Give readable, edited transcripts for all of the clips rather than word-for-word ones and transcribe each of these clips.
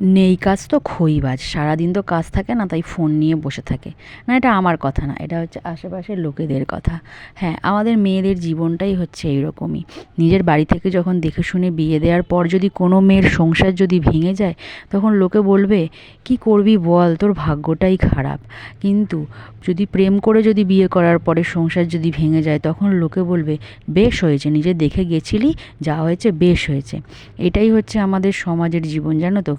নেই কাজ তো খইবাজ, সারাদিন তো কাজ থাকে না, তাই ফোন নিয়ে বসে থাকে। না, এটা আমার কথা না, এটা হচ্ছে আশেপাশের লোকেদের কথা। হ্যাঁ, আমাদের মেয়েদের জীবনটাই হচ্ছে এইরকমই। নিজের বাড়ি থেকে যখন দেখে শুনে বিয়ে দেওয়ার পর যদি কোনো মেয়ের সংসার যদি ভেঙে যায়, তখন লোকে বলবে কি করবি বল, তোর ভাগ্যটাই খারাপ। কিন্তু যদি প্রেম করে যদি বিয়ে করার পরে সংসার যদি ভেঙে যায়, তখন লোকে বলবে বেশ হয়েছে, নিজে দেখে গেছিলি, যা হয়েছে বেশ হয়েছে। এটাই হচ্ছে আমাদের সমাজের জীবন, জানো তো।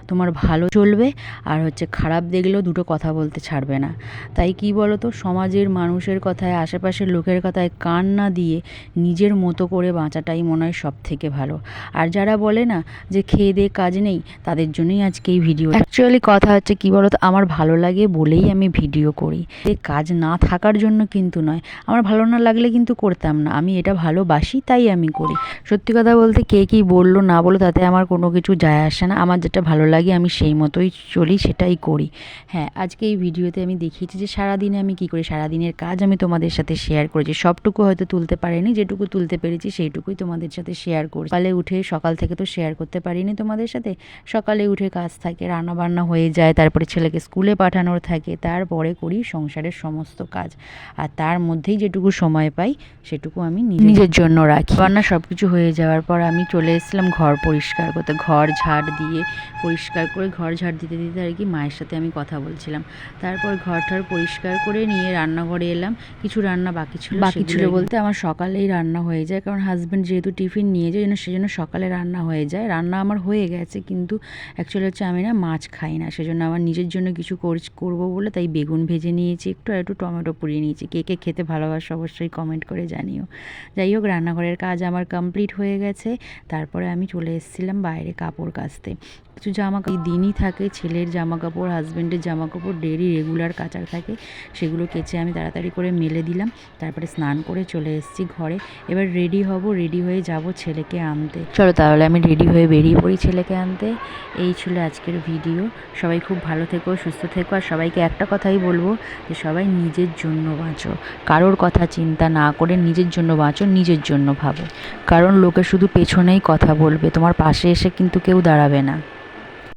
তোমার ভালো চলবে আর হচ্ছে খারাপ দেখলেও দুটো কথা বলতে ছাড়বে না। তাই কি বলো তো, সমাজের মানুষের কথায়, আশেপাশের লোকের কথায় কান না দিয়ে নিজের মতো করে বাঁচাটাই মনে হয় সব থেকে ভালো। আর যারা বলে না যে খেয়ে দেয়ে কাজ নেই, তাদের জন্যই আজকে এই ভিডিও। অ্যাকচুয়ালি কথা হচ্ছে কি বলো তো, আমার ভালো লাগে বলেই আমি ভিডিও করি, কাজ না থাকার জন্য কিন্তু নয়। আমার ভালো না লাগলে কিন্তু করতাম না, আমি এটা ভালোবাসি তাই আমি করি। সত্যি কথা বলতে কে কী বললো না বললো তাতে আমার কোনো কিছু যায় আসে না। আমার যেটা ভালো লাগে আমি সেই মতোই চলি, সেটাই করি। হ্যাঁ, আজকে এই ভিডিওতে আমি দেখিয়েছি যে সারাদিনে আমি কী করি, সারাদিনের কাজ আমি তোমাদের সাথে শেয়ার করেছি। সবটুকু হয়তো তুলতে পারিনি, যেটুকু তুলতে পেরেছি সেইটুকুই তোমাদের সাথে শেয়ার করি। সকাল থেকে তো শেয়ার করতে পারিনি তোমাদের সাথে। সকালে উঠে কাজ থাকে, রান্না বান্না হয়ে যায়, তারপরে ছেলেকে স্কুলে পাঠানোর থাকে, তারপরে করি সংসারের সমস্ত কাজ। আর তার মধ্যেই যেটুকু সময় পাই সেটুকু আমি নিজের জন্য রাখি। রান্না সব কিছু হয়ে যাওয়ার পর আমি চলে এসেছিলাম ঘর পরিষ্কার করতে। ঘর ঝাড় দিয়ে পরিষ্কার করে, ঘর ঝাড় দিতে দিতে আর কি মায়ের সাথে আমি কথা বলছিলাম। তারপর ঘর ঠর পরিষ্কার করে নিয়ে রান্নাঘরে এলাম। কিছু রান্না বাকি ছিল বলতে আমার সকালেই রান্না হয়ে যায়, কারণ হাজব্যান্ড যেহেতু টিফিন নিয়ে যায়, সেজন্য সকালে রান্না হয়ে যায়। রান্না আমার হয়ে গেছে, কিন্তু অ্যাকচুয়ালি হচ্ছে আমি না মাছ খাই না, সেজন্য আমার নিজের জন্য কিছু করবো বলে তাই বেগুন ভেজে নিয়েছি একটু, আর একটু টমেটো পুড়িয়ে নিয়েছি। কে কে খেতে ভালোবাসো অবশ্যই কমেন্ট করে জানিও। যাই হোক, রান্নাঘরের কাজ আমার কমপ্লিট হয়ে গেছে। তারপরে আমি চলে এসেছিলাম বাইরে কাপড় কাচতে। কিছু জামা দিনই থাকে, ছেলের জামা কাপড়, হাজব্যান্ডের জামা কাপড় ডেইলি রেগুলার কাচার থাকে, সেগুলো কেচে আমি তাড়াতাড়ি করে মেলে দিলাম। তারপরে স্নান করে চলে এসেছি ঘরে। এবার রেডি হব, রেডি হয়ে যাব ছেলেকে আনতে। চলো তাহলে আমি রেডি হয়ে বেরিয়ে পড়ি ছেলেকে আনতে। এই ছিল আজকের ভিডিও। সবাই খুব ভালো থেকো, সুস্থ থেকো, আর সবাইকে একটা কথাই বলবো যে সবাই নিজের জন্য বাঁচো, কারোর কথা চিন্তা না করে নিজের জন্য বাঁচো, নিজের জন্য ভাবো। কারণ লোকে শুধু পেছনেই কথা বলবে, তোমার পাশে এসে কিন্তু কেউ দাঁড়াবে না।